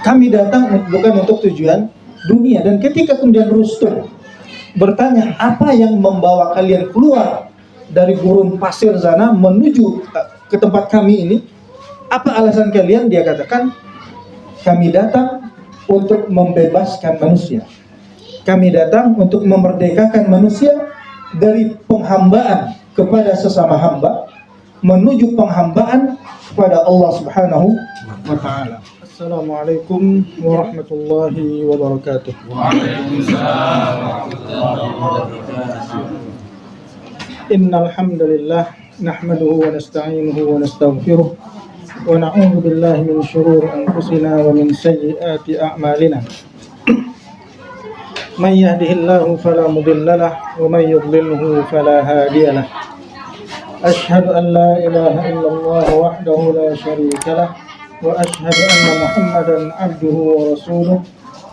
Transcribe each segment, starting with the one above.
Kami datang bukan untuk tujuan dunia. Dan ketika kemudian Rustum bertanya, apa yang membawa kalian keluar dari gurun pasir sana menuju ke tempat kami ini? Apa alasan kalian? Dia katakan, kami datang untuk membebaskan manusia. Kami datang untuk memerdekakan manusia dari penghambaan kepada sesama hamba menuju penghambaan kepada Allah Subhanahu wa taala. Assalamualaikum warahmatullahi wabarakatuh. Waalaikumsalam warahmatullahi wabarakatuh. Innal hamdalillah nahmaduhu wa nasta'inuhu wa nastaghfiruh wa na'udzu billahi min shururi anfusina wa min sayyiati a'malina. Man yahdihillahu fala mudilla lahu wa man yudlilhu fala hadiya lahu. Asyhadu an la ilaha illallah wahdahu la syarika lahu wa asyhadu anna Muhammadan abduhu wa rasuluh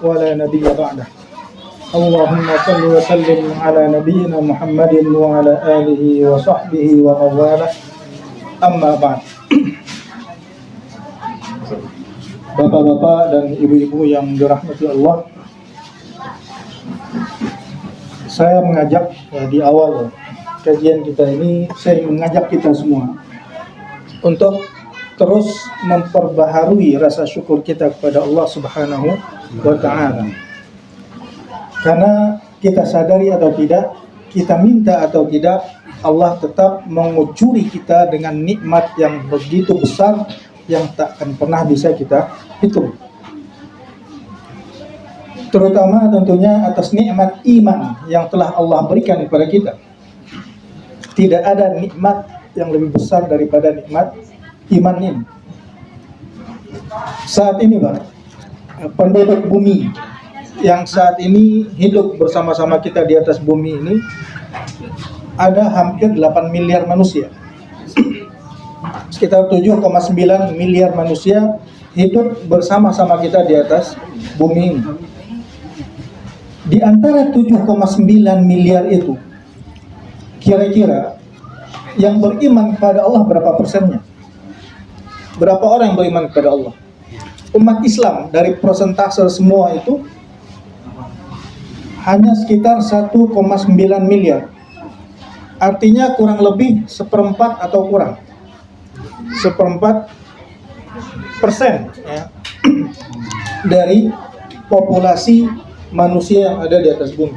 wa la nabiyya ba'dah. Allahumma salli wa sallim ala nabiyyina Muhammadin wa ala alihi wa sahbihi wa mawalah. Amma ba'd. Bapak-bapak dan ibu-ibu yang dirahmati Allah, saya mengajak di awal kajian kita ini, saya mengajak kita semua untuk terus memperbaharui rasa syukur kita kepada Allah Subhanahu wa ta'ala. Karena kita sadari atau tidak, kita minta atau tidak, Allah tetap mengucuri kita dengan nikmat yang begitu besar yang tak akan pernah bisa kita hitung. Terutama tentunya atas nikmat iman yang telah Allah berikan kepada kita. Tidak ada nikmat yang lebih besar daripada nikmat iman ini. Saat ini Pak, penduduk bumi yang saat ini hidup bersama-sama kita di atas bumi ini ada hampir 8 miliar manusia. Sekitar 7,9 miliar manusia hidup bersama-sama kita di atas bumi ini. Di antara 7,9 miliar itu, kira-kira yang beriman kepada Allah berapa persennya? Berapa orang yang beriman kepada Allah? Umat Islam dari persentase semua itu hanya sekitar 1,9 miliar. Artinya kurang lebih seperempat atau kurang. Seperempat persen ya, dari populasi manusia yang ada di atas bumi.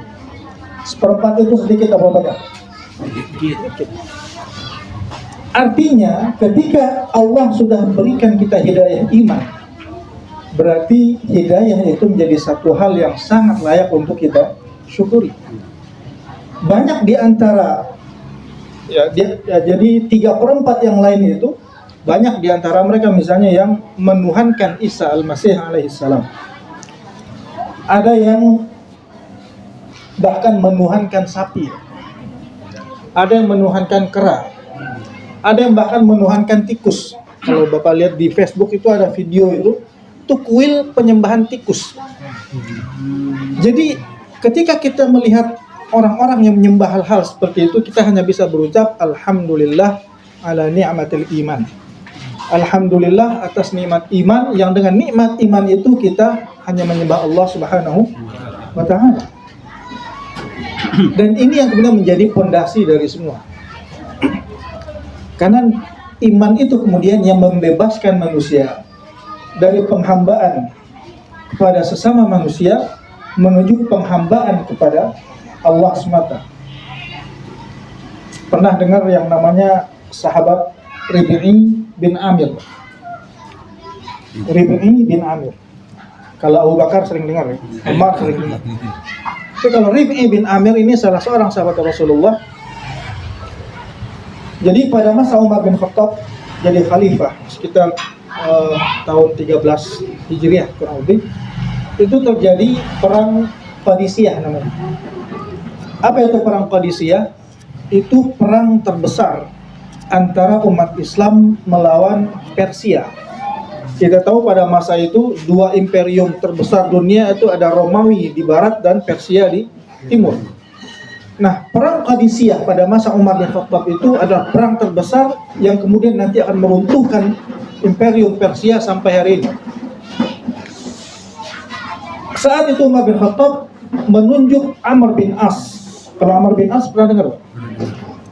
Seperempat itu sedikit apa banyak? Sedikit. Artinya ketika Allah sudah berikan kita hidayah iman, berarti hidayah itu menjadi satu hal yang sangat layak untuk kita syukuri. Banyak di antara jadi 3/4 yang lain itu, banyak di antara mereka misalnya yang menuhankan Isa Al-Masih alaihissalam. Ada yang bahkan menuhankan sapi, ada yang menuhankan kera, ada yang bahkan menuhankan tikus. Kalau Bapak lihat di Facebook itu ada video itu kuil penyembahan tikus. Jadi ketika kita melihat orang-orang yang menyembah hal-hal seperti itu, kita hanya bisa berucap Alhamdulillah ala ni'matil iman. Alhamdulillah atas nikmat iman, yang dengan nikmat iman itu kita hanya menyembah Allah Subhanahu wa ta'ala. Dan ini yang kemudian menjadi fondasi dari semua. Karena iman itu kemudian yang membebaskan manusia dari penghambaan kepada sesama manusia menuju penghambaan kepada Allah semata. Pernah dengar yang namanya sahabat Rib'i bin Amir? Rib'i bin Amir. Kalau Abu Bakar sering dengar ya, Umar sering dengar. Tapi kalau Rib'i bin Amir ini salah seorang sahabat Rasulullah. Jadi pada masa Umar bin Khattab jadi khalifah sekitar tahun 13 Hijriah kurang lebih, itu terjadi perang Qadisiyah namanya. Apa itu perang Qadisiyah? Itu perang terbesar antara umat Islam melawan Persia. Kita tahu pada masa itu dua imperium terbesar dunia itu ada Romawi di barat dan Persia di timur. Nah, perang Qadisiyah pada masa Umar bin Khattab itu adalah perang terbesar yang kemudian nanti akan meruntuhkan imperium Persia sampai hari ini. Saat itu Umar bin Khattab menunjuk Amr bin As. Kalau Amr bin As pernah dengar?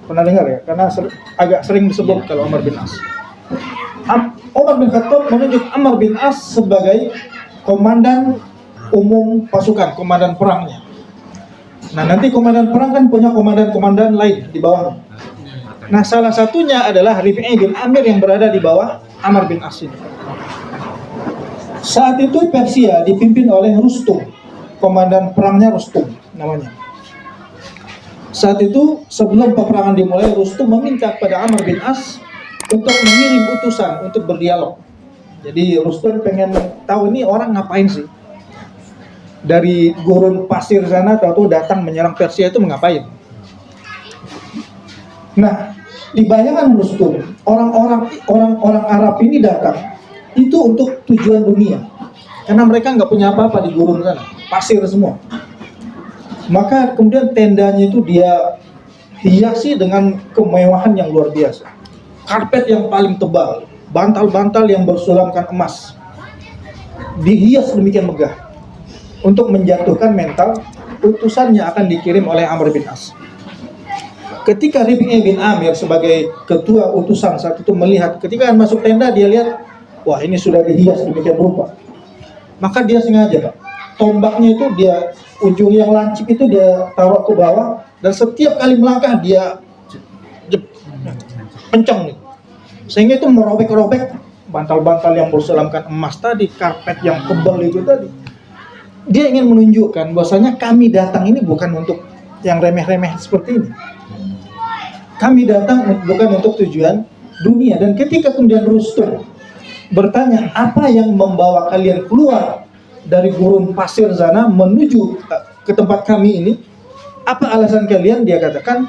Pernah dengar ya? Karena agak sering disebut kalau Amr bin As. Umar bin Khattab menunjuk Amr bin As sebagai komandan umum pasukan, komandan perangnya. Nah, nanti komandan perang kan punya komandan-komandan lain di bawahnya. Nah, salah satunya adalah Rib'i bin Amir yang berada di bawah Amr bin As ini. Saat itu Persia dipimpin oleh Rustum, komandan perangnya Rustum namanya. Saat itu sebelum peperangan dimulai, Rustum meminta kepada Amr bin As untuk mengirim utusan untuk berdialog. Jadi Rustum pengen tahu ini orang ngapain sih? Dari gurun pasir sana tahu datang menyerang Persia itu mengapain? Nah, di bayangan Rustum, orang-orang Arab ini datang itu untuk tujuan dunia, karena mereka nggak punya apa-apa di gurun sana, pasir semua. Maka kemudian tendanya itu dia hiasi dengan kemewahan yang luar biasa, karpet yang paling tebal, bantal-bantal yang bersulamkan emas, dihias demikian megah untuk menjatuhkan mental utusan yang akan dikirim oleh Amr bin As. Ketika Rib'i bin Amir sebagai ketua utusan saat itu melihat, ketika masuk tenda dia lihat, wah ini sudah dihias demikian rupa. Maka dia sengaja, Pak, tombaknya itu dia, ujung yang lancip itu dia taruh ke bawah, dan setiap kali melangkah dia kencang nih, sehingga itu merobek-robek bantal-bantal yang berselamkan emas tadi, karpet yang tebal itu tadi. Dia ingin menunjukkan bahwasanya kami datang ini bukan untuk yang remeh-remeh seperti ini. Kami datang bukan untuk tujuan dunia. Dan ketika kemudian Rustum bertanya, apa yang membawa kalian keluar dari gurun pasir sana menuju ke tempat kami ini? Apa alasan kalian? Dia katakan,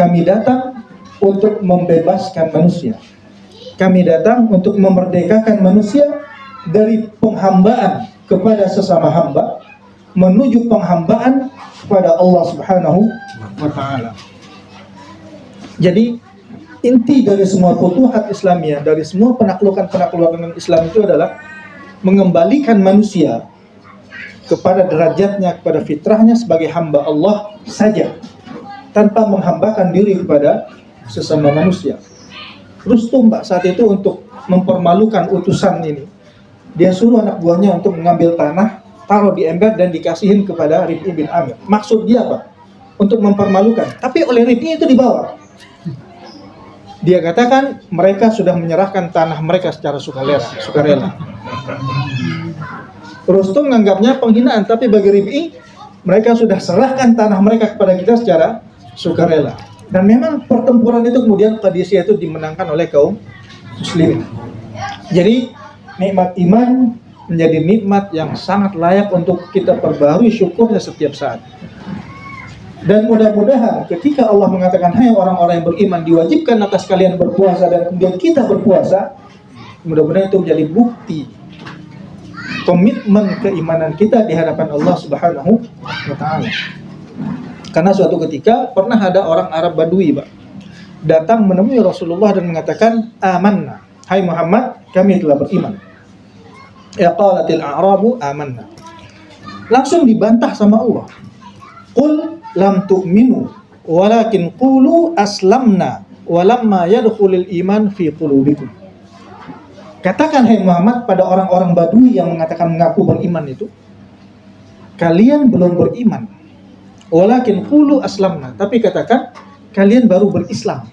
kami datang untuk membebaskan manusia. Kami datang untuk memerdekakan manusia dari penghambaan kepada sesama hamba menuju penghambaan kepada Allah Subhanahu wa Ta'ala. Jadi inti dari semua futuhat Islamiyah, dari semua penaklukan Islam itu adalah mengembalikan manusia kepada derajatnya, kepada fitrahnya sebagai hamba Allah saja, tanpa menghambakan diri kepada sesama manusia. Rustum, Mbak, saat itu untuk mempermalukan utusan ini, dia suruh anak buahnya untuk mengambil tanah, taruh di ember dan dikasihin kepada Rib'i bin Amir. Maksud dia apa? Untuk mempermalukan. Tapi oleh Rib'i itu dibawa. Dia katakan mereka sudah menyerahkan tanah mereka secara sukarela. Rustum menganggapnya penghinaan, tapi bagi Rib'i mereka sudah serahkan tanah mereka kepada kita secara sukarela. Dan memang pertempuran itu kemudian Qadisiyah itu dimenangkan oleh kaum muslimin. Jadi nikmat iman menjadi nikmat yang sangat layak untuk kita perbaharui syukurnya setiap saat. Dan mudah-mudahan ketika Allah mengatakan, hai orang-orang yang beriman, diwajibkan atas kalian berpuasa, dan kemudian kita berpuasa, mudah-mudahan itu menjadi bukti komitmen keimanan kita di hadapan Allah Subhanahu wa Ta'ala. Karena suatu ketika pernah ada orang Arab Badui, Pak, datang menemui Rasulullah dan mengatakan, amanna, hai Muhammad, kami telah beriman. Ya qalatil a'rabu amanna. Langsung dibantah sama Allah. Qul lam tu'minu walakin qulu aslamna walamma yadkhulul iman fi qulubikum. Katakan, hai Muhammad, pada orang-orang Badui yang mengatakan mengaku beriman itu, kalian belum beriman. Walakin qulu aslamna, tapi katakan kalian baru berislam.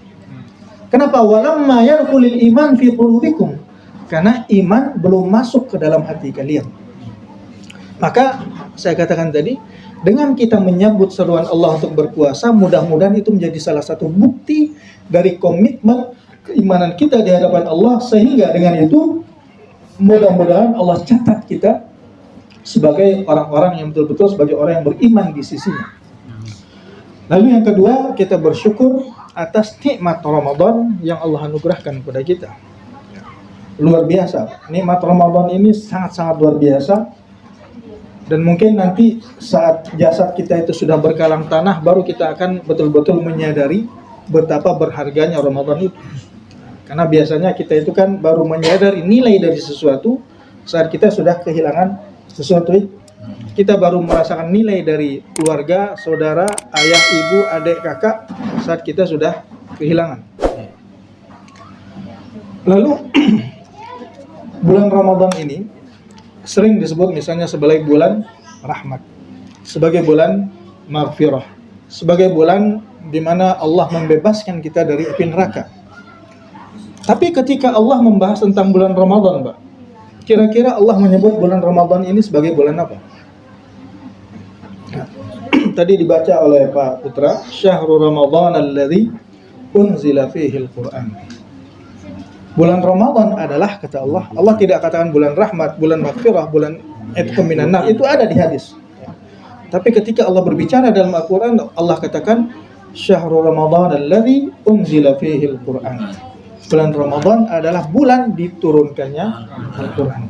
Kenapa? Walamma yadkhulul iman fi qulubikum. Karena iman belum masuk ke dalam hati kalian. Maka saya katakan tadi, dengan kita menyambut seruan Allah untuk berpuasa, mudah-mudahan itu menjadi salah satu bukti dari komitmen keimanan kita di hadapan Allah, sehingga dengan itu mudah-mudahan Allah catat kita sebagai orang-orang yang betul-betul sebagai orang yang beriman di sisinya. Lalu yang kedua, kita bersyukur atas nikmat Ramadan yang Allah anugerahkan kepada kita. Luar biasa, nikmat Ramadan ini sangat-sangat luar biasa. Dan mungkin nanti saat jasad kita itu sudah berkalang tanah, baru kita akan betul-betul menyadari betapa berharganya Ramadan itu. Karena biasanya kita itu kan baru menyadari nilai dari sesuatu saat kita sudah kehilangan sesuatu Kita baru merasakan nilai dari keluarga, saudara, ayah, ibu, adik, kakak saat kita sudah kehilangan. Lalu bulan Ramadan ini sering disebut misalnya sebagai bulan rahmat, sebagai bulan maghfirah, sebagai bulan di mana Allah membebaskan kita dari api neraka. Tapi ketika Allah membahas tentang bulan Ramadan, Pak, kira-kira Allah menyebut bulan Ramadan ini sebagai bulan apa? Tadi dibaca oleh Pak Putra, Syahrul Ramadan alladzi unzila fihi al-Qur'an. Bulan Ramadan adalah, kata Allah, Allah tidak katakan bulan rahmat, bulan maghfirah, bulan itqum minan nar, itu ada di hadis. Tapi ketika Allah berbicara dalam Al-Qur'an, Allah katakan Syahrul Ramadan alladzi unzila fihi al-Qur'an. Bulan Ramadan adalah bulan diturunkannya Al-Qur'an.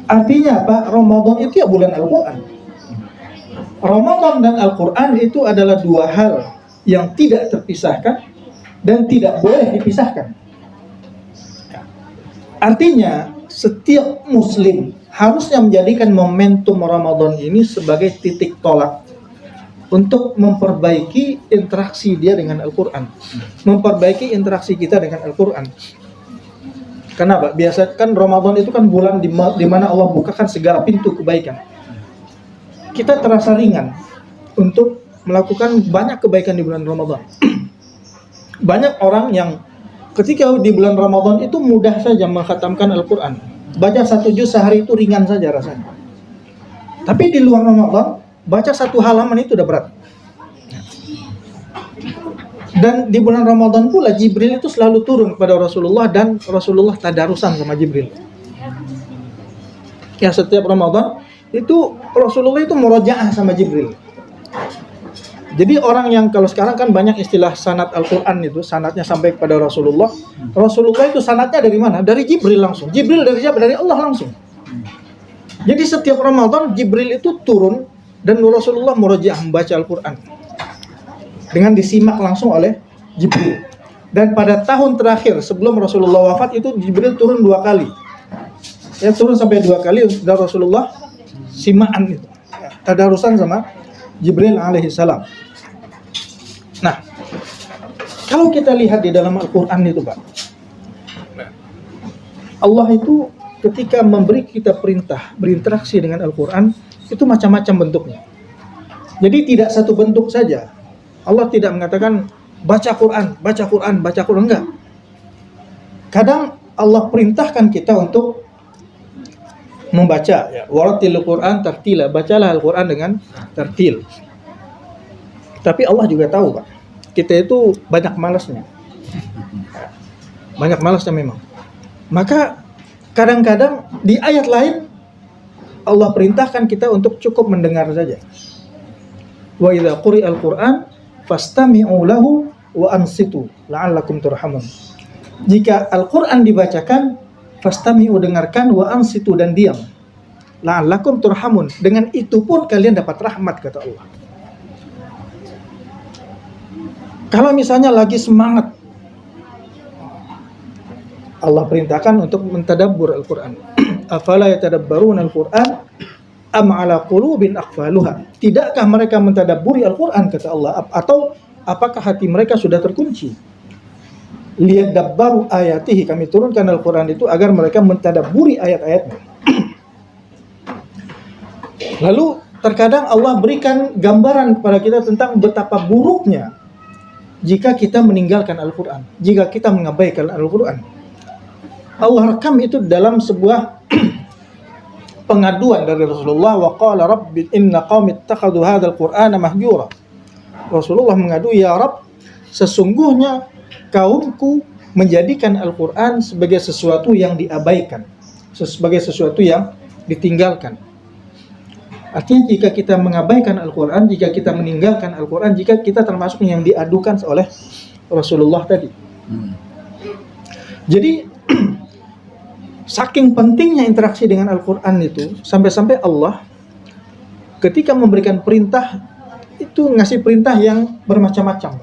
Artinya apa? Ramadan itu ya bulan Al-Qur'an. Ramadan dan Al-Quran itu adalah dua hal yang tidak terpisahkan dan tidak boleh dipisahkan. Artinya setiap muslim harusnya menjadikan momentum Ramadan ini sebagai titik tolak untuk memperbaiki interaksi dia dengan Al-Quran, memperbaiki interaksi kita dengan Al-Quran. Kenapa? Biasa kan Ramadan itu kan bulan di mana Allah bukakan segala pintu kebaikan. Kita terasa ringan untuk melakukan banyak kebaikan di bulan Ramadan. Banyak orang yang ketika di bulan Ramadan itu mudah saja mengkhatamkan Al-Quran. Baca 1 juz sehari itu ringan saja rasanya. Tapi di luar Ramadan, baca 1 halaman itu udah berat. Dan di bulan Ramadan pula Jibril itu selalu turun kepada Rasulullah dan Rasulullah tadarusan sama Jibril. Ya, setiap Ramadan itu Rasulullah itu murojaah sama Jibril. Jadi orang yang kalau sekarang kan banyak istilah sanad Al-Quran itu, sanadnya sampai kepada Rasulullah. Rasulullah itu sanadnya dari mana? Dari Jibril langsung. Jibril dari siapa? Dari Allah langsung. Jadi setiap Ramadan Jibril itu turun dan Rasulullah murojaah membaca Al-Quran dengan disimak langsung oleh Jibril. Dan pada tahun terakhir sebelum Rasulullah wafat itu Jibril turun 2 kali. Ya, turun sampai 2 kali dan Rasulullah simaan itu, tadarusan sama Jibril alaihi salam. Nah, kalau kita lihat di dalam Al-Quran itu, Pak, Allah itu ketika memberi kita perintah berinteraksi dengan Al-Quran itu macam-macam bentuknya. Jadi tidak satu bentuk saja. Allah tidak mengatakan baca Quran, baca Quran, baca Quran, enggak. Kadang Allah perintahkan kita untuk membaca, ya, waratil Quran tartila, bacalah Al-Quran dengan tartil. Tapi Allah juga tahu, Pak, kita itu banyak malasnya. Banyak malasnya memang. Maka kadang-kadang di ayat lain Allah perintahkan kita untuk cukup mendengar saja. Wa idza quri'al Qur'an fastami'u lahu wa ansitu la'allakum turhamun. Jika Al-Quran dibacakan, fastami'u, dengarkan, wa ansitu, dan diam, la'allakum turhamun, dengan itu pun kalian dapat rahmat, kata Allah. Kalau misalnya lagi semangat, Allah perintahkan untuk mentadabbur Al-Quran. Afala yatadabbaruna Al-Quran am ala qulubin aqfaluha. Tidakkah mereka mentadabburi Al-Quran, kata Allah, atau apakah hati mereka sudah terkunci? Liyadabbaru ayatihi, kami turunkan Al-Quran itu agar mereka mentadabburi ayat-ayatnya. Lalu terkadang Allah berikan gambaran kepada kita tentang betapa buruknya jika kita meninggalkan Al-Quran, jika kita mengabaikan Al-Quran. Allah rekam itu dalam sebuah pengaduan dari Rasulullah, wa qala rabbi inna qaumi ittakhadhu hadzal qur'ana mahjura. Rasulullah mengadu, ya Rabb, sesungguhnya kaumku menjadikan Al-Quran sebagai sesuatu yang diabaikan, sebagai sesuatu yang ditinggalkan. Artinya jika kita mengabaikan Al-Quran, jika kita meninggalkan Al-Quran, jika kita termasuk yang diadukan oleh Rasulullah tadi. Jadi saking pentingnya interaksi dengan Al-Quran itu, sampai-sampai Allah ketika memberikan perintah itu ngasih perintah yang bermacam-macam,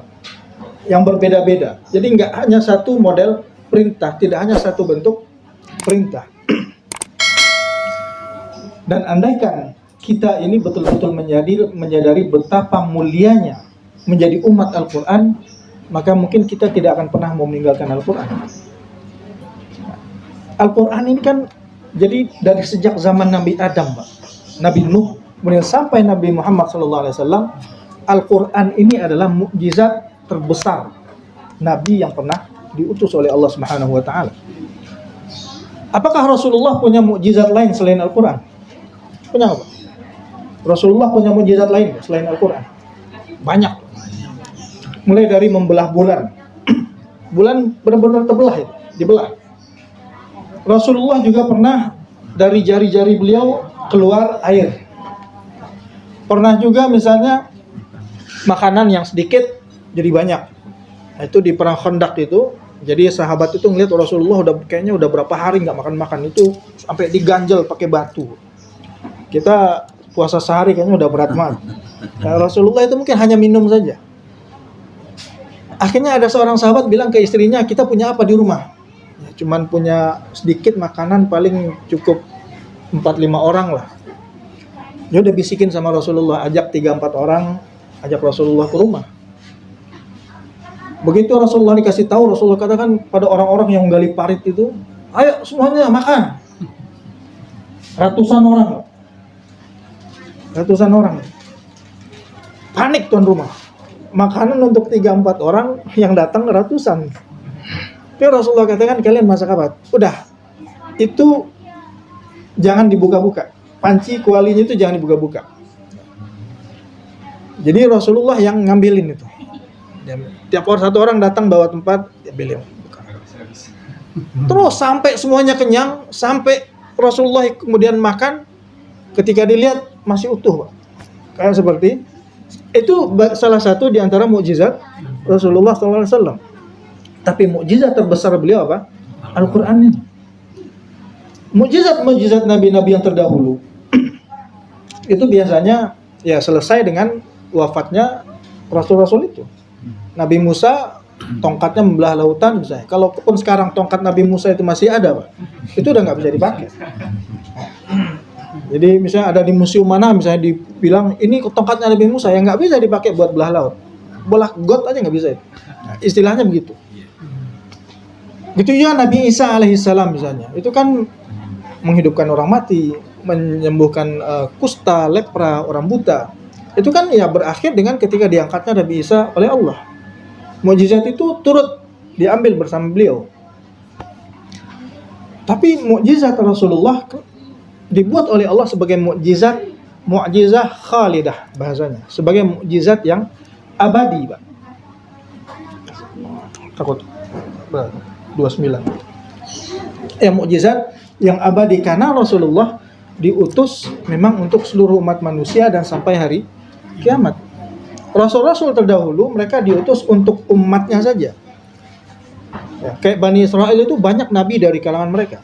yang berbeda-beda. Jadi nggak hanya satu model perintah, tidak hanya satu bentuk perintah. Dan andaikan kita ini betul-betul menyadari betapa mulianya menjadi umat Al-Quran, maka mungkin kita tidak akan pernah mau meninggalkan Al-Quran. Al-Quran ini kan jadi dari sejak zaman Nabi Adam, Pak, Nabi Nuh, kemudian sampai Nabi Muhammad SAW, Al-Quran ini adalah mukjizat terbesar Nabi yang pernah diutus oleh Allah Subhanahu wa Ta'ala. Apakah Rasulullah punya mukjizat lain selain Al-Quran? Punya apa? Rasulullah punya mukjizat lain selain Al-Quran? Banyak. Mulai dari membelah bulan. Bulan benar-benar terbelah itu, dibelah. Rasulullah juga pernah dari jari-jari beliau keluar air. Pernah juga misalnya makanan yang sedikit jadi banyak. Nah, itu di perang Khandaq itu. Jadi sahabat itu ngeliat Rasulullah kayaknya udah berapa hari nggak makan itu sampai diganjel pakai batu. Kita puasa sehari kayaknya udah berat banget. Nah, Rasulullah itu mungkin hanya minum saja. Akhirnya ada seorang sahabat bilang ke istrinya, kita punya apa di rumah? Ya, cuman punya sedikit makanan, paling cukup 4-5 orang lah. Dia udah bisikin sama Rasulullah, ajak 3-4 orang, ajak Rasulullah ke rumah. Begitu Rasulullah dikasih tahu, Rasulullah katakan pada orang-orang yang gali parit itu, ayo semuanya makan. Ratusan orang. Panik tuan rumah. Makanan untuk 3-4 orang yang datang ratusan. Tapi Rasulullah katakan, kalian masak apa? Udah, itu jangan dibuka-buka. Panci kualinya itu jangan dibuka-buka. Jadi Rasulullah yang ngambilin itu. Dan tiap satu orang datang bawa tempat, dia beli. Terus sampai semuanya kenyang, sampai Rasulullah kemudian makan, ketika dilihat masih utuh, Pak. Kayak seperti itu salah satu di antara mukjizat Rasulullah SAW. Tapi mukjizat terbesar beliau apa? Al-Quran ini. Mukjizat nabi-nabi yang terdahulu itu biasanya ya selesai dengan wafatnya rasul-rasul itu. Nabi Musa tongkatnya membelah lautan misalnya. Kalaupun sekarang tongkat Nabi Musa itu masih ada, Pak, itu udah nggak bisa dipakai. Jadi misalnya ada di museum mana misalnya dibilang ini tongkatnya Nabi Musa, yang nggak bisa dipakai buat belah laut, belah got aja nggak bisa. Nah, istilahnya begitu. Gitu ya Nabi Isa alaihissalam misalnya, itu kan menghidupkan orang mati, menyembuhkan kusta, lepra, orang buta. Itu kan ya berakhir dengan ketika diangkatnya Nabi Isa oleh Allah. Mukjizat itu turut diambil bersama beliau. Tapi mukjizat Rasulullah dibuat oleh Allah sebagai mukjizah khalidah bahasanya, sebagai mukjizat yang abadi, Pak. Takut 29. Mukjizat yang abadi karena Rasulullah diutus memang untuk seluruh umat manusia dan sampai hari kiamat. Rasul-rasul terdahulu mereka diutus untuk umatnya saja. Ya, kayak Bani Israel itu banyak nabi dari kalangan mereka.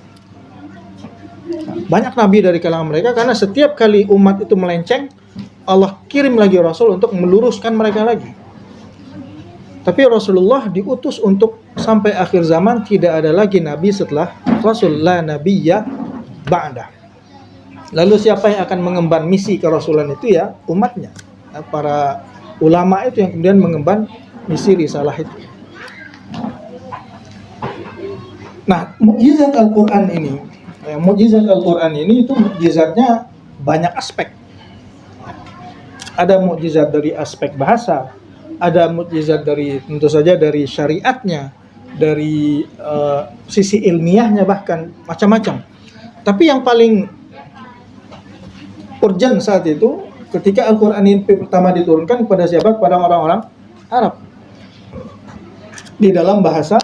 Banyak nabi dari kalangan mereka karena setiap kali umat itu melenceng, Allah kirim lagi Rasul untuk meluruskan mereka lagi. Tapi Rasulullah diutus untuk sampai akhir zaman tidak ada lagi nabi setelah Rasul, la nabiyya ba'dah. Lalu siapa yang akan mengemban misi kerasulan itu? Ya umatnya. Para ulama itu yang kemudian mengemban misi risalah itu. Nah, mukjizat Al-Quran ini itu mukjizatnya banyak aspek. Ada mukjizat dari aspek bahasa, ada mukjizat dari tentu saja dari syariatnya, dari sisi ilmiahnya, bahkan macam-macam. Tapi yang paling urgent saat itu ketika Al-Quran ini pertama diturunkan kepada siapa? Kepada orang-orang Arab di dalam bahasa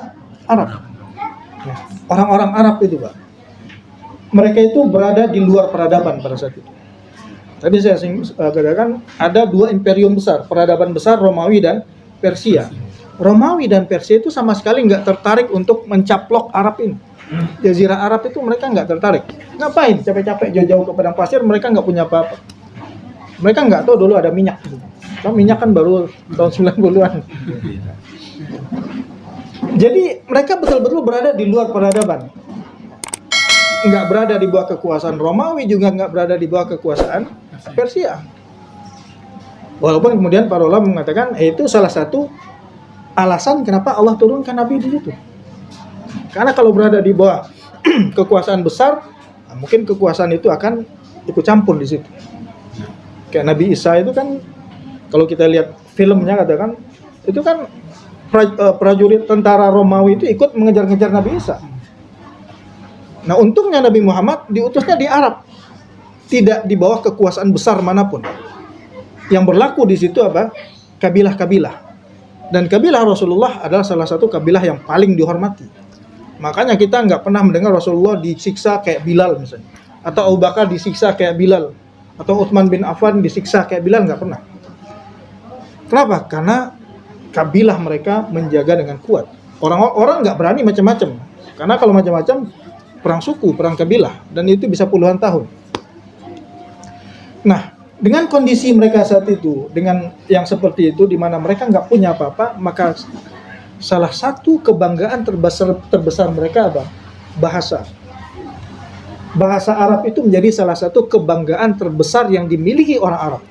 Arab. Orang-orang Arab itu, Pak, mereka itu berada di luar peradaban pada saat itu. Tadi saya katakan ada dua imperium besar, peradaban besar Romawi dan Persia. Romawi dan Persia itu sama sekali nggak tertarik untuk mencaplok Arab ini. Jazirah Arab itu mereka nggak tertarik. Ngapain capek-capek jauh-jauh ke padang pasir, mereka nggak punya apa-apa. Mereka nggak tahu dulu ada minyak. Karena minyak kan baru tahun 90-an. Jadi mereka betul-betul berada di luar peradaban. Nggak berada di bawah kekuasaan Romawi, juga nggak berada di bawah kekuasaan Persia. Walaupun kemudian para ulama mengatakan itu salah satu alasan kenapa Allah turunkan Nabi di situ. Karena kalau berada di bawah kekuasaan besar, mungkin kekuasaan itu akan ikut campur di situ. Kayak Nabi Isa itu kan, kalau kita lihat filmnya katakan, itu kan prajurit tentara Romawi itu ikut mengejar-ngejar Nabi Isa. Nah, untungnya Nabi Muhammad diutusnya di Arab, tidak di bawah kekuasaan besar manapun. Yang berlaku di situ apa? Kabilah-kabilah. Dan kabilah Rasulullah adalah salah satu kabilah yang paling dihormati. Makanya kita nggak pernah mendengar Rasulullah disiksa kayak Bilal misalnya, atau Abu Bakar disiksa kayak Bilal, atau Utsman bin Affan disiksa kayak Bilal, nggak pernah. Kenapa? Karena kabilah mereka menjaga dengan kuat. Orang-orang nggak berani macam-macam. Karena kalau macam-macam perang suku, perang kabilah, dan itu bisa puluhan tahun. Nah, dengan kondisi mereka saat itu, dengan yang seperti itu, di mana mereka nggak punya apa-apa, maka salah satu kebanggaan terbesar mereka apa? Bahasa. Bahasa Arab itu menjadi salah satu kebanggaan terbesar yang dimiliki orang Arab.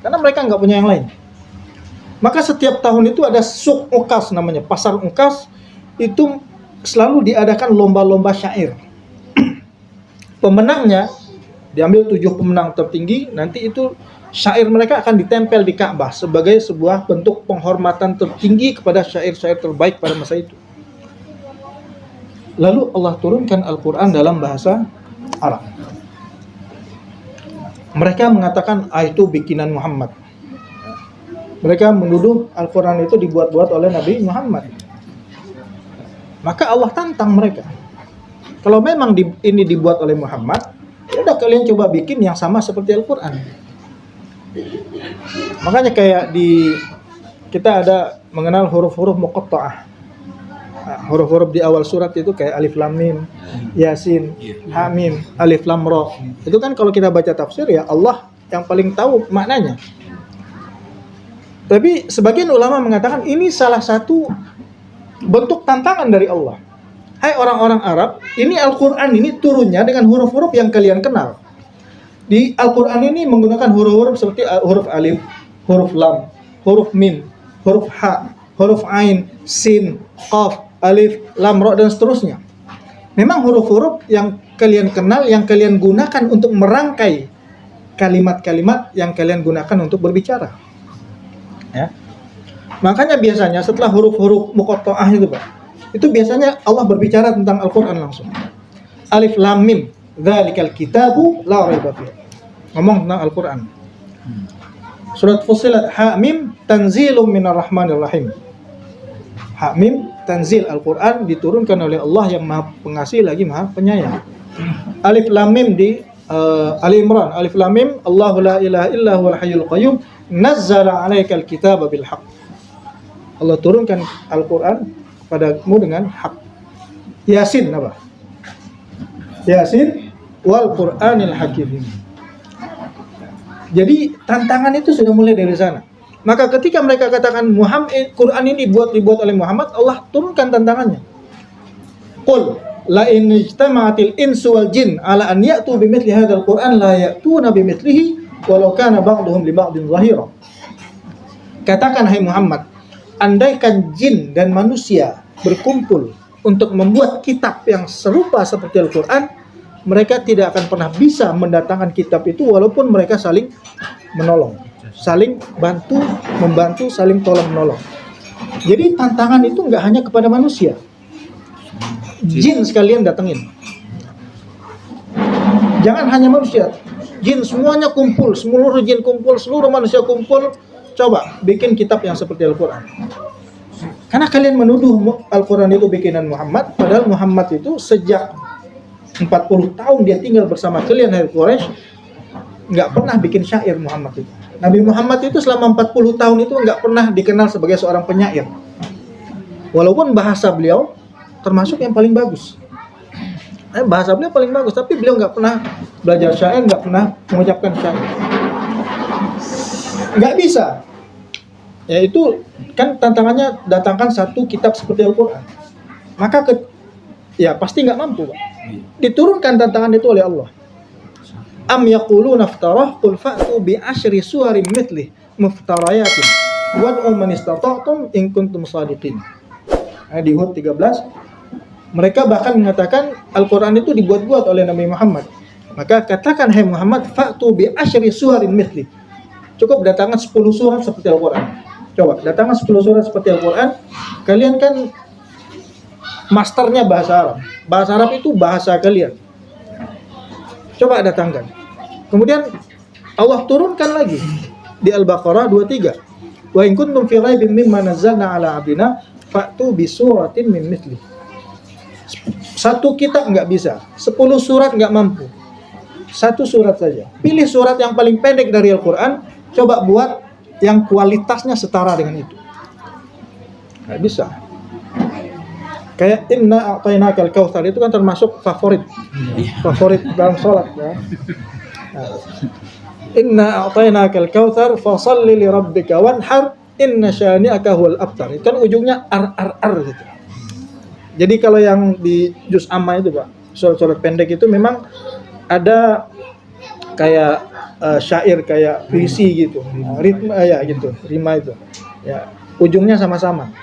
Karena mereka nggak punya yang lain. Maka setiap tahun itu ada Suk Ukas namanya, pasar Ukas, itu selalu diadakan lomba-lomba syair. Pemenangnya diambil 7 pemenang tertinggi, nanti itu syair mereka akan ditempel di Ka'bah sebagai sebuah bentuk penghormatan tertinggi kepada syair-syair terbaik pada masa itu. Lalu Allah turunkan Al-Quran dalam bahasa Arab. Mereka mengatakan itu bikinan Muhammad. Mereka menuduh Al-Quran itu dibuat-buat oleh Nabi Muhammad. Maka Allah tantang mereka. Kalau memang ini dibuat oleh Muhammad, ya udah kalian coba bikin yang sama seperti Al-Quran. Makanya kayak kita ada mengenal huruf-huruf muqatta'ah. Huruf-huruf di awal surat itu kayak alif lam mim, yasin, ha mim, alif lam ra. Itu kan kalau kita baca tafsir ya Allah yang paling tahu maknanya. Tapi sebagian ulama mengatakan ini salah satu bentuk tantangan dari Allah. Hai orang-orang Arab, ini Al-Quran ini turunnya dengan huruf-huruf yang kalian kenal. Di Al-Quran ini menggunakan huruf-huruf seperti huruf alif, huruf lam, huruf mim, huruf ha, huruf ain, sin, qaf, alif, lam, ra, dan seterusnya. Memang huruf-huruf yang kalian kenal, yang kalian gunakan untuk merangkai kalimat-kalimat yang kalian gunakan untuk berbicara. Ya. Makanya biasanya setelah huruf-huruf muqatta'ah itu Pak, itu biasanya Allah berbicara tentang Al-Quran langsung. Alif lam mim, dzalikal kitabu la raiba fihi. Ngomong tentang Al-Quran. Surat Fussilat, ha mim tanzilum minar rahmanir rahim. Ha mim tanzil, Al-Quran diturunkan oleh Allah yang Maha Pengasih lagi Maha Penyayang. Alif lam mim di Ali Imran, alif lam mim, Allahu la ilaha illa huwal hayyul qayyum, nazzala 'alaikal kitaba bil haqq. Allah turunkan Al-Quran padamu dengan hak. Yasin apa? Yasin wal Qur'anil hakim. Jadi tantangan itu sudah mulai dari sana. Maka ketika mereka katakan Muhammad Quran ini dibuat oleh Muhammad, Allah turunkan tantangannya. Qul la in ijtama'atil insu wal jin ala an ya'tu bimithli hadzal Qur'an la ya'tuna bimithlihi walau kana ba'dhum li ba'dhin zahira. Katakan hai Muhammad, andaikan jin dan manusia berkumpul untuk membuat kitab yang serupa seperti Al-Quran, mereka tidak akan pernah bisa mendatangkan kitab itu walaupun mereka saling menolong, saling membantu, saling tolong menolong. Jadi tantangan itu nggak hanya kepada manusia, jin sekalian datengin. Jangan hanya manusia, jin semuanya kumpul, seluruh jin kumpul, seluruh manusia kumpul. Coba bikin kitab yang seperti Al-Quran. Karena kalian menuduh Al-Quran itu bikinan Muhammad, padahal Muhammad itu sejak 40 tahun dia tinggal bersama kalian dari Quraisy, nggak pernah bikin syair Muhammad itu. Nabi Muhammad itu selama 40 tahun itu nggak pernah dikenal sebagai seorang penyair. Walaupun bahasa beliau termasuk yang paling bagus. Bahasa beliau paling bagus, tapi beliau nggak pernah belajar syair, nggak pernah mengucapkan syair. Nggak bisa. Ya itu kan tantangannya, datangkan satu kitab seperti Al-Quran. Maka ya pasti nggak mampu Pak. Diturunkan tantangan itu oleh Allah. Am yaquluna iftarah qul fa'tu bi asyri suwarin mithlih muftarayatin wad'u man istata'tum in kuntum shadiqin. Di Hud 13 mereka bahkan mengatakan Al-Qur'an itu dibuat-buat oleh Nabi Muhammad. Maka katakan hai Muhammad fa'tu bi asyri suwarin mithlih. Cukup datangkan 10 surat seperti Al-Qur'an. Coba datangkan 10 surat seperti Al-Qur'an. Kalian kan masternya bahasa Arab. Bahasa Arab itu bahasa kalian. Coba datangkan. Kemudian Allah turunkan lagi di Al-Baqarah 23. Wa in kuntum fi raibin mimma nazzalna ala abdina fa'tu bi suratin min mithli. Satu kitab enggak bisa, 10 surat enggak mampu. Satu surat saja. Pilih surat yang paling pendek dari Al-Qur'an, coba buat yang kualitasnya setara dengan itu. Enggak bisa. Kayak inna a'tainakal kautsar itu kan termasuk favorit dalam sholat ya. Inna a'tainakal kautsar fashalli li rabbika wanhar inna syani'aka huwal abtar. Itu kan ujungnya ar gitu. Jadi kalau yang di juz amma itu Pak, surat-surat pendek itu memang ada kayak syair kayak puisi gitu. Ritme ya gitu, rima itu. Ya, ujungnya sama-sama.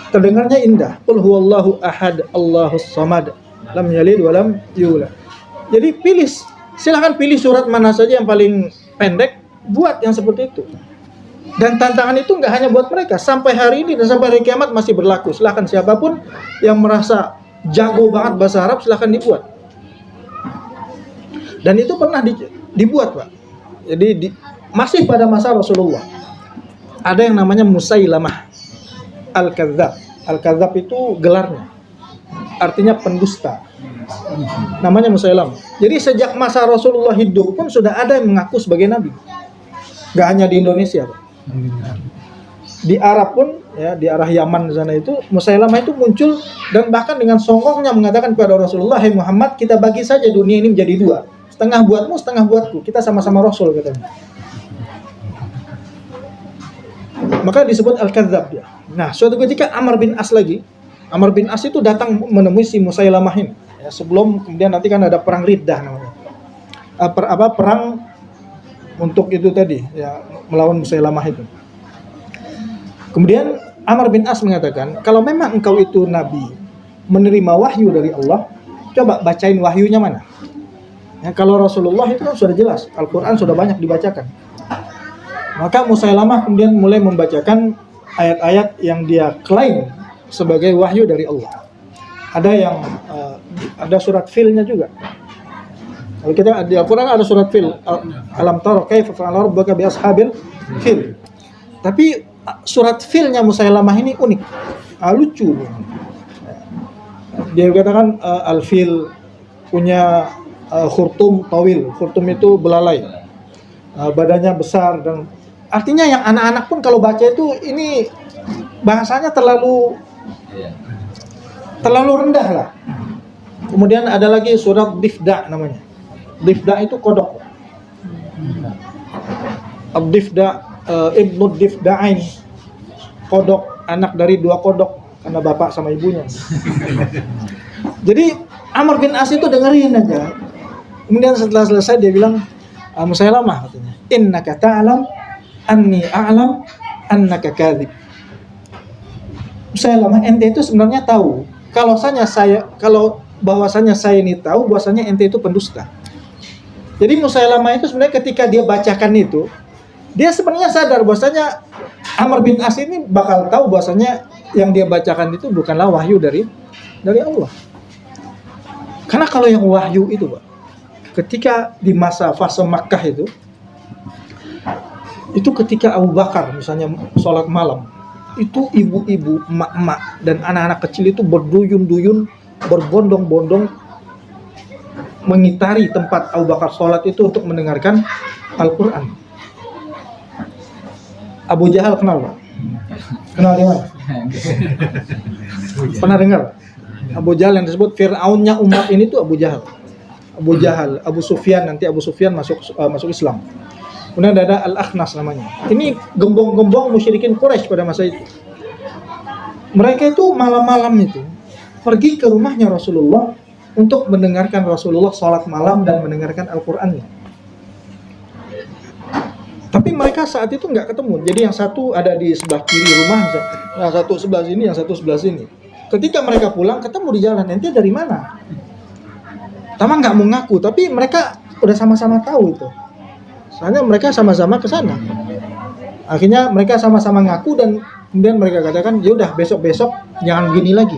Terdengarnya indah. Qul huwallahu ahad, Allahus samad, lam yalid wa lam yulad. Jadi silakan pilih surat mana saja yang paling pendek, buat yang seperti itu. Dan tantangan itu nggak hanya buat mereka, sampai hari ini dan sampai hari kiamat masih berlaku. Silakan siapapun yang merasa jago banget bahasa Arab silakan dibuat. Dan itu pernah dibuat, Pak. Jadi masih pada masa Rasulullah. Ada yang namanya Musailamah Al-Kadzab. Al-Kadzab itu gelarnya. Artinya pendusta. Namanya Musailamah. Jadi sejak masa Rasulullah hidup pun sudah ada yang mengaku sebagai nabi. Gak hanya di Indonesia, Pak. Di Arab pun ya, di arah Yaman sana itu Musailamah itu muncul dan bahkan dengan songongnya mengatakan kepada Rasulullah, "Hai Muhammad, kita bagi saja dunia ini menjadi dua. Setengah buatmu, setengah buatku. Kita sama-sama Rasul," katanya. Maka disebut Al-Kadzab dia. Nah, suatu ketika Amr bin As itu datang menemui si Musailamah ini. Ya, sebelum kemudian nanti kan ada perang Riddah namanya. Perang untuk itu tadi, ya, melawan Musailamah itu. Kemudian Amr bin As mengatakan, kalau memang engkau itu nabi, menerima wahyu dari Allah, coba bacain wahyunya mana. Ya, kalau Rasulullah itu kan sudah jelas, Al-Quran sudah banyak dibacakan. Maka Musailamah kemudian mulai membacakan ayat-ayat yang dia klaim sebagai wahyu dari Allah. Ada yang ada surat Fil-nya juga. Kalau kita di Al-Quran ada surat Fil, alam tara kaifa fa'ala rabbuka bi ashabil fil. Tapi surat Fil-nya Musailamah ini unik, lucu. Dia katakan al-fil punya khurtum tawil. Khurtum itu belalai, badannya besar, dan artinya yang anak-anak pun kalau baca itu ini bahasanya terlalu rendah lah. Kemudian ada lagi surat Difda namanya. Difda itu kodok. Ad-Difda ibnu Difda'ain, kodok, anak dari dua kodok karena bapak sama ibunya. Jadi Amr bin As itu dengerin aja. Kemudian setelah selesai dia bilang, Musailamah katanya, innaka ta'lam anni a'lam annaka kadzib. Musailamah, ente itu sebenarnya tahu kalau bahwasanya saya ini tahu bahwasanya ente itu pendusta. Jadi Musailamah itu sebenarnya ketika dia bacakan itu, dia sebenarnya sadar bahwasanya Amr bin As ini bakal tahu bahwasanya yang dia bacakan itu bukanlah wahyu dari Allah. Karena kalau yang wahyu itu, Pak, ketika di masa fase Makkah itu ketika Abu Bakar misalnya sholat malam, itu ibu-ibu, emak-emak dan anak-anak kecil itu berduyun-duyun, berbondong-bondong mengitari tempat Abu Bakar sholat itu untuk mendengarkan Al-Quran. Abu Jahal kenal, Pak? Kenal di mana? Pernah dengar? Abu Jahal yang disebut Fir'aunnya umat ini tuh Abu Jahal. Abu Sufyan, nanti Abu Sufyan masuk Islam. Kemudian ada Al-Akhnas namanya. Ini gembong-gembong musyrikin Quraisy pada masa itu. Mereka itu malam-malam itu pergi ke rumahnya Rasulullah untuk mendengarkan Rasulullah sholat malam dan mendengarkan Al-Qur'annya. Tapi mereka saat itu nggak ketemu. Jadi yang satu ada di sebelah kiri rumah, yang satu sebelah sini, yang satu sebelah sini. Ketika mereka pulang ketemu di jalan, ente dari mana? Pertama nggak mau ngaku, tapi mereka udah sama-sama tahu itu. Soalnya mereka sama-sama ke sana. Akhirnya mereka sama-sama ngaku dan kemudian mereka katakan, yaudah besok-besok jangan gini lagi.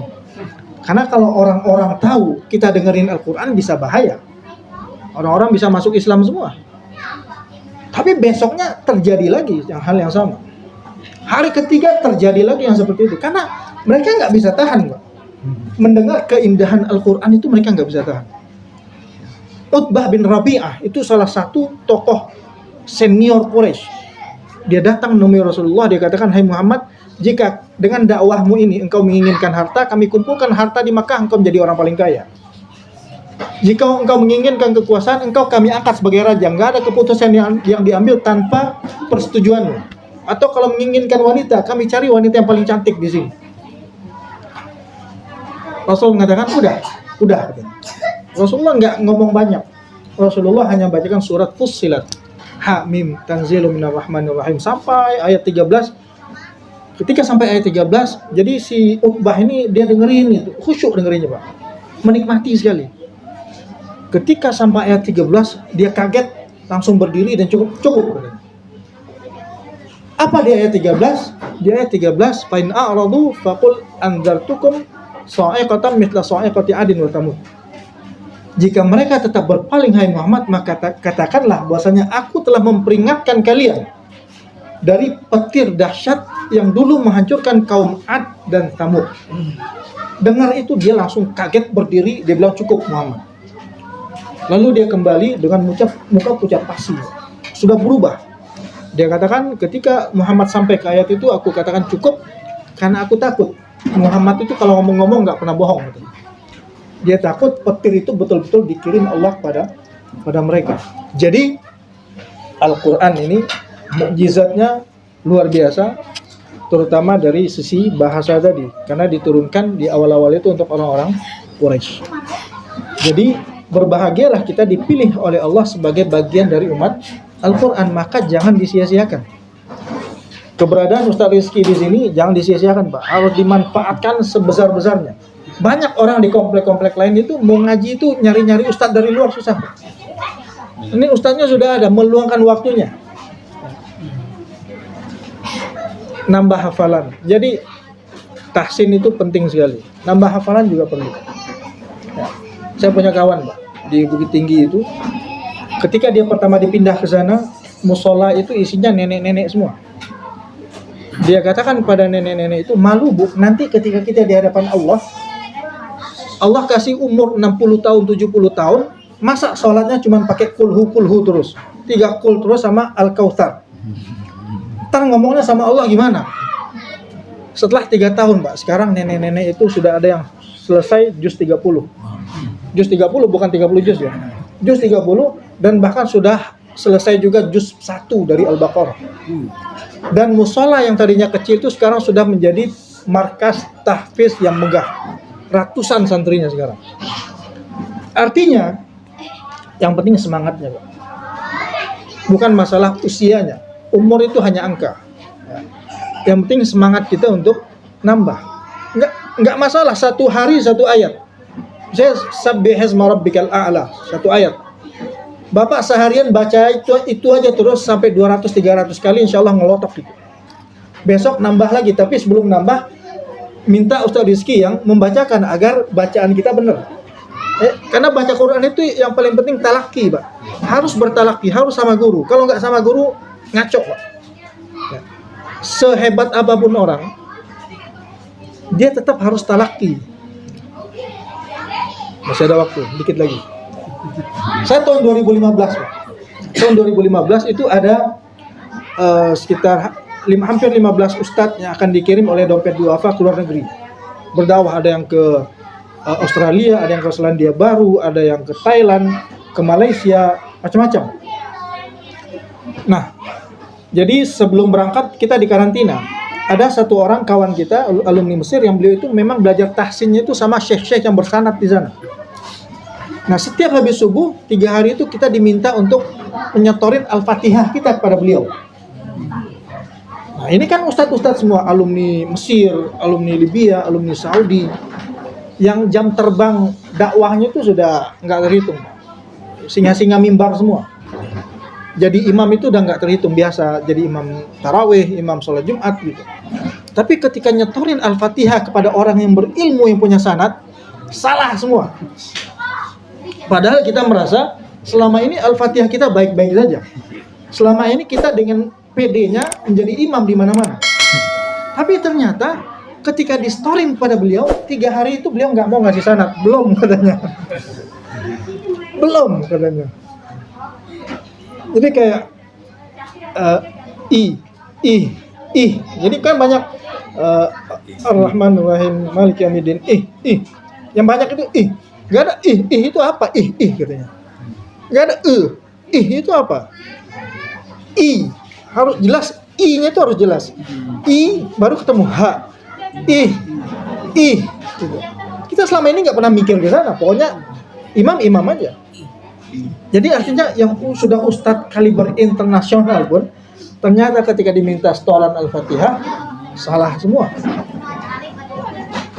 Karena kalau orang-orang tahu kita dengerin Al-Quran bisa bahaya. Orang-orang bisa masuk Islam semua. Tapi besoknya terjadi lagi hal yang sama. Hari ketiga terjadi lagi yang seperti itu. Karena mereka nggak bisa tahan, Pak. Mendengar keindahan Al-Quran itu mereka nggak bisa tahan. Utbah bin Rabi'ah itu salah satu tokoh senior Quraisy. Dia datang menemui Rasulullah, dia katakan, "Hai Muhammad, jika dengan dakwahmu ini engkau menginginkan harta, kami kumpulkan harta di Makkah, engkau menjadi orang paling kaya. Jika engkau menginginkan kekuasaan, engkau kami angkat sebagai raja. Enggak ada keputusan yang diambil tanpa persetujuanmu. Atau kalau menginginkan wanita, kami cari wanita yang paling cantik di sini." Rasul mengatakan, udah. Rasulullah nggak ngomong banyak. Rasulullah hanya bacakan surat Fussilat, Hamim, Tanzilum minar rahmanir rahim sampai ayat 13. Ketika sampai ayat 13, jadi si Utbah ini dia dengerin itu, khusyuk dengerinnya, Pak. Menikmati sekali. Ketika sampai ayat 13, dia kaget, langsung berdiri dan cukup. Apa di ayat 13? Di ayat 13, fa in a'radu faqul anzartukum sa'iqatan mithla sa'iqati 'adin wa thamud. Jika mereka tetap berpaling, hai Muhammad, maka katakanlah bahwasanya aku telah memperingatkan kalian dari petir dahsyat yang dulu menghancurkan kaum Ad dan Thamud. Dengar itu dia langsung kaget berdiri, dia bilang, "Cukup Muhammad." Lalu dia kembali dengan muka pucat pasi. Sudah berubah. Dia katakan, ketika Muhammad sampai ke ayat itu, aku katakan cukup karena aku takut. Muhammad itu kalau ngomong-ngomong nggak pernah bohong. Dia takut petir itu betul-betul dikirim Allah pada mereka. Jadi Al-Quran ini mukjizatnya luar biasa, terutama dari sisi bahasa tadi, karena diturunkan di awal-awal itu untuk orang-orang Quraisy. Jadi berbahagialah kita dipilih oleh Allah sebagai bagian dari umat Al-Quran, maka jangan disia-siakan. Keberadaan Ustaz Rizky di sini jangan disia-siakan, Pak. Harus dimanfaatkan sebesar-besarnya. Banyak orang di komplek-komplek lain itu mau ngaji itu nyari-nyari ustadz dari luar susah. Ini ustadznya sudah ada, meluangkan waktunya. Nambah hafalan. Jadi tahsin itu penting sekali. Nambah hafalan juga perlu. Ya. Saya punya kawan, Pak, di Bukit Tinggi itu. Ketika dia pertama dipindah ke sana, musola itu isinya nenek-nenek semua. Dia katakan pada nenek-nenek itu, "Malu, Bu, nanti ketika kita di hadapan Allah kasih umur 60 tahun, 70 tahun, masa sholatnya cuma pakai kulhu terus. 3 kul terus sama Al-Kautsar. Ntar ngomongnya sama Allah gimana?" Setelah 3 tahun, Pak, sekarang nenek-nenek itu sudah ada yang selesai juz 30. Juz 30 bukan 30 juz ya. Juz 30 dan bahkan sudah selesai juga juz 1 dari Al-Baqarah. Dan musola yang tadinya kecil itu sekarang sudah menjadi markas tahfiz yang megah. Ratusan santrinya sekarang. Artinya yang penting semangatnya, Pak. Bukan masalah usianya. Umur itu hanya angka. Yang penting semangat kita untuk nambah. Enggak masalah 1 hari 1 ayat. Saya sabbihisma rabbikal a'la 1 ayat. Bapak seharian baca itu aja terus sampai 200-300 kali, insya Allah ngelotok gitu. Besok nambah lagi, tapi sebelum nambah minta Ustaz Rizky yang membacakan agar bacaan kita benar. Karena baca Quran itu yang paling penting talaki, Pak. Harus bertalaki, harus sama guru. Kalau nggak sama guru ngaco, Pak. Ya. Sehebat apapun orang, dia tetap harus talaki. Masih ada waktu, dikit lagi. Saya tahun 2015, Pak. Tahun 2015 itu ada sekitar hampir 15 ustadz yang akan dikirim oleh Dompet Duafa ke luar negeri. Berdakwah, ada yang ke Australia, ada yang ke Selandia Baru, ada yang ke Thailand, ke Malaysia, macam-macam. Nah, jadi sebelum berangkat kita di karantina. Ada satu orang kawan kita, alumni Mesir, yang beliau itu memang belajar tahsinnya itu sama syekh-syekh yang bersanad di sana. Nah, setiap habis subuh 3 hari itu kita diminta untuk menyetorin Al-Fatihah kita kepada beliau. Nah, ini kan ustadz-ustadz semua, alumni Mesir, alumni Libya, alumni Saudi, yang jam terbang dakwahnya itu sudah nggak terhitung. Singa-singa mimbar semua. Jadi imam itu udah nggak terhitung, biasa jadi imam tarawih, imam sholat Jumat gitu. Tapi ketika nyetorin Al-Fatihah kepada orang yang berilmu, yang punya sanad, salah semua. Padahal kita merasa selama ini Al-Fatihah kita baik-baik saja. Selama ini kita dengan PD-nya menjadi imam di mana-mana. Tapi ternyata ketika di storing pada beliau 3 hari itu beliau nggak mau ngasih sanad, belum katanya. Belum katanya. Jadi kayak jadi kan banyak Ar-Rahman Ar-Rahim Malik Yaumiddin yang banyak itu nggak ada itu apa katanya, nggak ada itu apa, harus jelas, I-nya itu harus jelas, I baru ketemu H, gitu. Kita selama ini nggak pernah mikir ke sana, pokoknya imam aja. Jadi artinya yang sudah ustadz kaliber internasional pun ternyata ketika diminta setoran Al-Fatihah salah semua.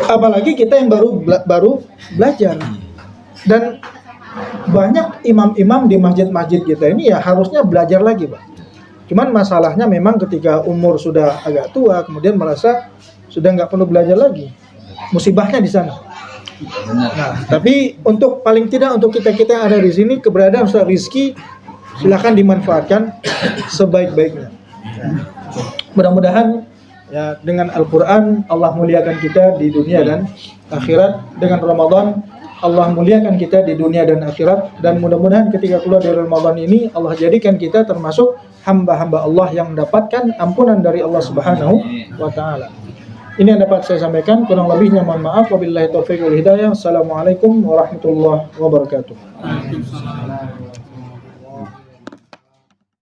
Apalagi kita yang baru belajar. Dan banyak imam-imam di masjid-masjid kita ini ya harusnya belajar lagi, Pak. Cuman masalahnya memang ketika umur sudah agak tua kemudian merasa sudah nggak perlu belajar lagi. Musibahnya di sana. Nah, tapi untuk paling tidak untuk kita yang ada di sini, keberadaan Ustaz Rizky silakan dimanfaatkan sebaik-baiknya. Mudah-mudahan ya dengan Al-Quran Allah muliakan kita di dunia dan akhirat. Dengan Ramadan Allah muliakan kita di dunia dan akhirat. Dan mudah-mudahan ketika keluar dari Ramadan ini Allah jadikan kita termasuk hamba-hamba Allah yang mendapatkan ampunan dari Allah Subhanahu wa Ta'ala. Ini yang dapat saya sampaikan, kurang lebihnya mohon maaf. Wabillahi taufiq wal hidayah. Assalamualaikum warahmatullahi wabarakatuh.